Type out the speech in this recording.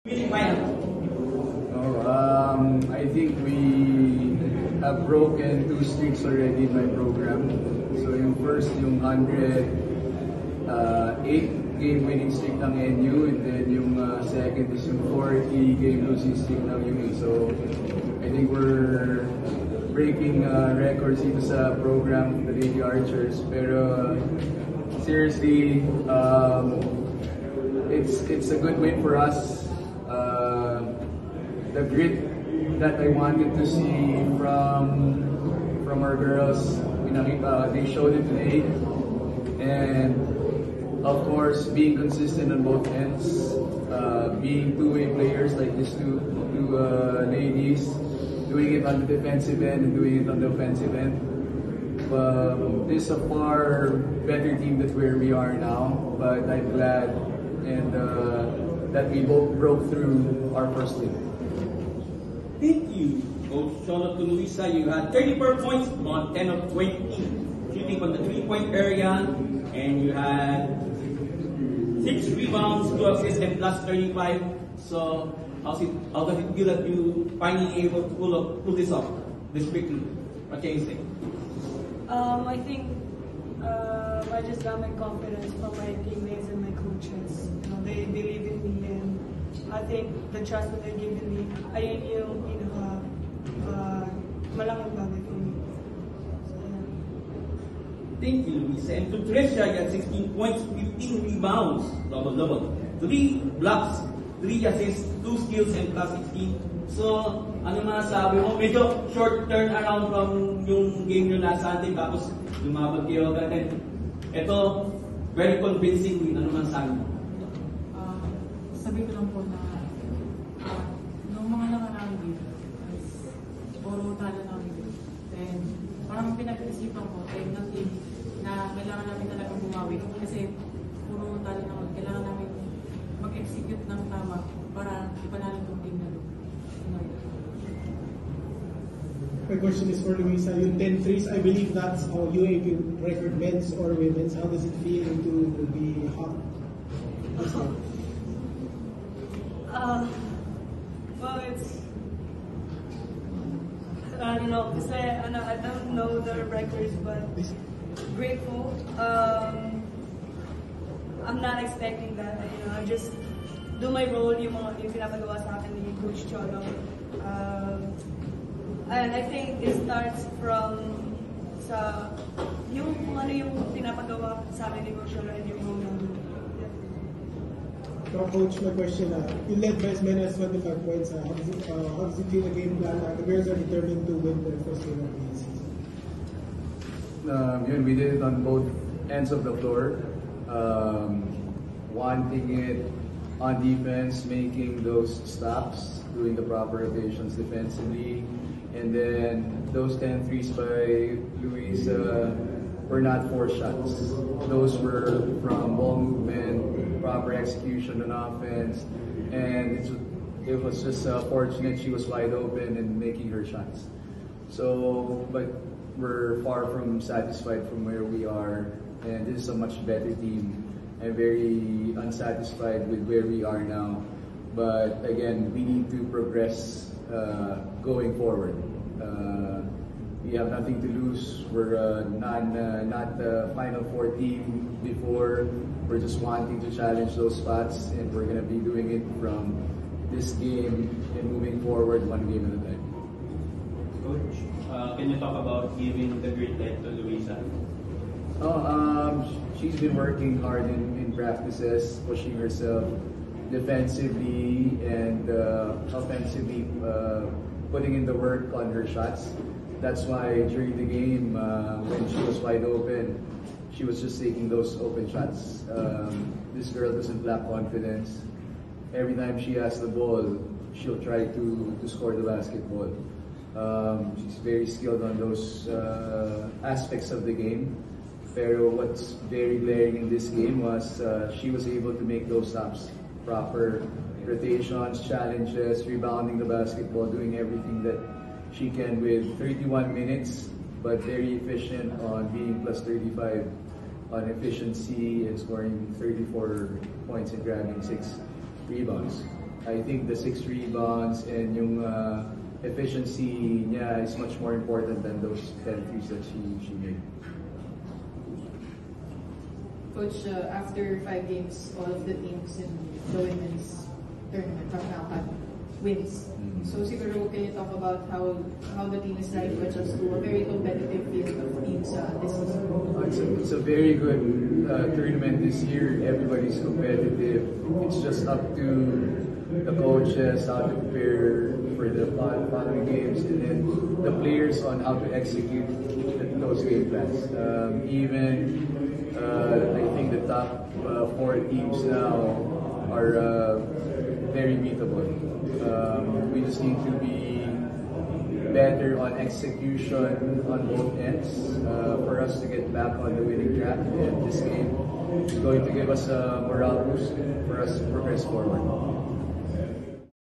Winning final. I think we have broken 2 streaks already in my program. So yung first, yung 108 game winning streak ng NU, and then yung second is yung 40 game losing streak ng UA. So I think we're breaking records dito sa program, the Lady Archers. Pero seriously, it's a good win for us. The grit that I wanted to see from our girls, they showed it today, and of course being consistent on both ends, being two-way players like these two ladies, doing it on the defensive end and doing it on the offensive end. This is a far better team than where we are now, but I'm glad and that we both broke through our first win. Thank you, Coach Charlotte Luisa. You had 34 points on 10 of 20, shooting from the 3-point area, and you had 6 rebounds, 2 assists, and plus 35. So, how does it feel that you finally able to pull this off this quickly? What can you say? I think I just got my confidence from my teammates and my coaches. They believe in me, and I think the trust that they're giving me, ayun yung malaking bagay for me. So, yeah. Thank you, Luisa. And to Tricia, you had 16 points, 15 rebounds, double-double. 3 blocks, 3 assists, 2 steals, and plus 16. So, ano masasabi mo? Medyo short turnaround from yung game nyo last Sunday, tapos lumabot kayo agad. Ito, very convincing win. Ano masasabi mo? Sabi ko lang po na nung mga nakarang game is puro talo namin. Then parang pinag-isipan ko ng team na kailangan namin talagang bumawi kasi puro talo namin. Kailangan namin mag-execute ng tama para ipanalo ng team na doon. My question is for Luisa. Yung 10 threes, I believe that's how UAP record men's or women's. How does it feel to be hot? Well, I don't know, kasi I don't know the records, but grateful. I'm not expecting that. I just do my role, yung pinapagawa sa akin ni Coach Cholo. And I think it starts from yung pinapagawa sa akin ni Coach Cholo and yung role namin. Coach, my question, you led by as many as 25 points. How does it feel the game plan? The girls are determined to win their first game of the season. We did it on both ends of the floor. Wanting it on defense, making those stops, doing the proper rotations defensively, and then those 10 threes by Luisa were not forced shots. Those were from ball movement, proper execution on offense, and it was just fortunate she was wide open and making her shots. So, but we're far from satisfied from where we are, and this is a much better team. I'm very unsatisfied with where we are now, but again, we need to progress going forward. We have nothing to lose. We're not the Final Four team before. We're just wanting to challenge those spots, and we're going to be doing it from this game and moving forward one game at a time. Coach, can you talk about giving the great light to Luisa? She's been working hard in practices, pushing herself defensively and offensively, putting in the work on her shots. That's why during the game, when she was wide open, she was just taking those open shots. This girl doesn't lack confidence. Every time she has the ball, she'll try to score the basketball. She's very skilled on those aspects of the game. Pero what's very glaring in this game was she was able to make those stops. Proper rotations, challenges, rebounding the basketball, doing everything that she can with 31 minutes, but very efficient on being plus 35 on efficiency and scoring 34 points and grabbing 6 rebounds. I think the 6 rebounds and yung efficiency niya is much more important than those 10 threes that she made. Coach, after 5 games, all of the teams in the women's tournament from knockout wins. So siguro, can you talk about how the team is trying to adjust to a very competitive field of teams this season? It's a very good tournament this year. Everybody's competitive. It's just up to the coaches how to prepare for the following games, and then the players on how to execute those game plans. I think the top 4 teams now are very beatable. We just need to be better on execution on both ends for us to get back on the winning track. And this game is going to give us a morale boost for us to progress forward.